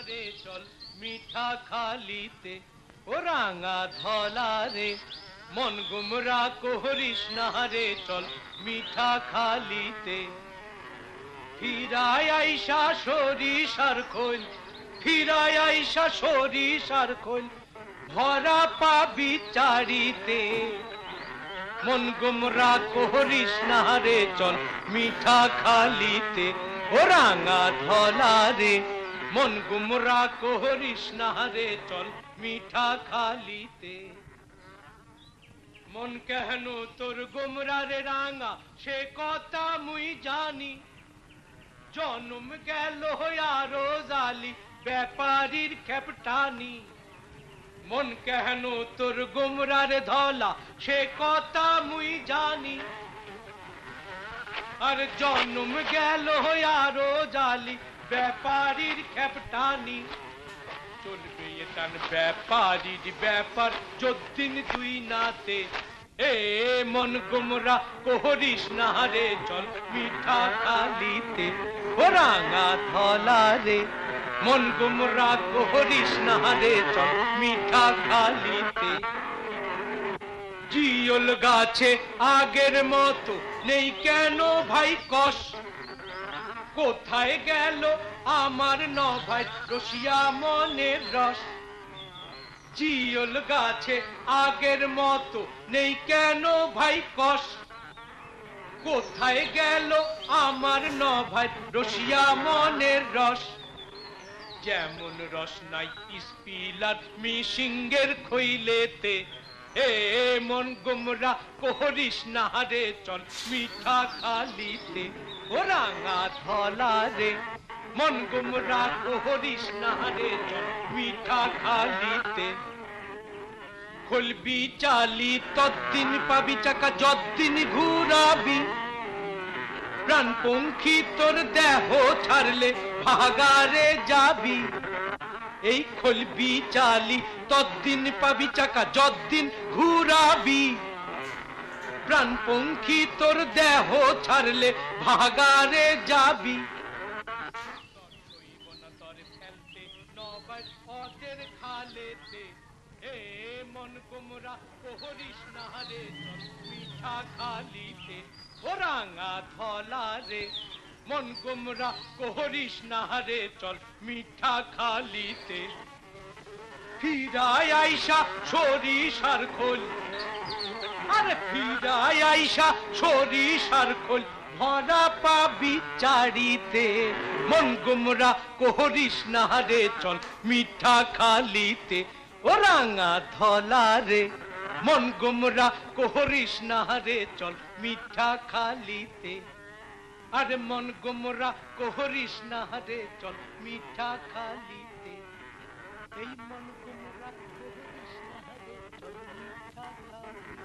রে চল মিঠা খালিতে ও রাঙা ধলা রে মন গুমরা করিস না রে চল মিঠা খালিতে ফিরায় আইসা সরিষার খোল ফিরায় আইসা সরিষার খোল ভরা পাবি চারিতে মন গুমরা করিস না রে চল মিঠা খালিতে ও রাঙা ধলা রে মন গুমরা করিস না রে চল মিঠা খালিতে মন কেন তোর গুমরা রে রাঙা সে কথা মুই জানি জন্ম গেল আরো জালি ব্যাপারীর খেপটানি মন কেন তোর গুমরা রে ধলা সে কথা মুই জানি আর জন্ম গেল আরো জালি ব্যাপারীর খেপটানি চলবে এটান ব্যাপারীর ব্যাপার যদ্দিন তুই নাতে এ মন গুমরা করিস না রে চল মিঠা খালিতে ও রাঙা ধলা রে মন গুমরা করিস না রে চল মিঠা খালিতে জিওল গাছে আগের মতো নেই কেন ভাই কষ কোথায় গেল আমার নভাই রসিয়া মনের রস জিওল গাছে আগের মতো নেই কেন ভাই কষ কোথায় গেল আমার নভাই রসিয়া মনের রস যেমন রস নাই স্পিলার মিশিংয়ের খইলেতে এ মন গুমরা করিস না রে চল মিঠা খালিতে ও রাঙা ধলা রে মন গুমরা করিস না রে চল মিঠা খালিতে খুলবি চালি তদ্দিন পাবি চাকা যদ্দিন ঘুরাবি প্রাণপঙ্খী তোর দেহ ছাড়লে ভাগারে যাবি এই খুলবি চালি তদ্দিন পাবি চাকা যদ্দিন ঘুরাবি প্রাণপঙ্খী তোর দেহ ছাড়লে ভাগারে যাবি ওদের খালেতে এ মন গুমরা করিস না রে চল মিঠা খালিতে ও রাঙা ধলা রে মন গুমরা করিস না রে চল মিঠা খালিতে ফিরায় আইসা সরিষার খোল আরে ফিরায় আইসা সরিষার খোল ভরা পাবি চারিতে মন গুমরা করিস না রে চল মিঠা খালিতে ও রাঙা ধলা রে মন গুমরা করিস না রে চল মিঠা খালিতে আরে মন গুমরা করিস না রে চল মিঠা খালিতে এই মন গুমরা করিস না রে চল মিঠা খালিতে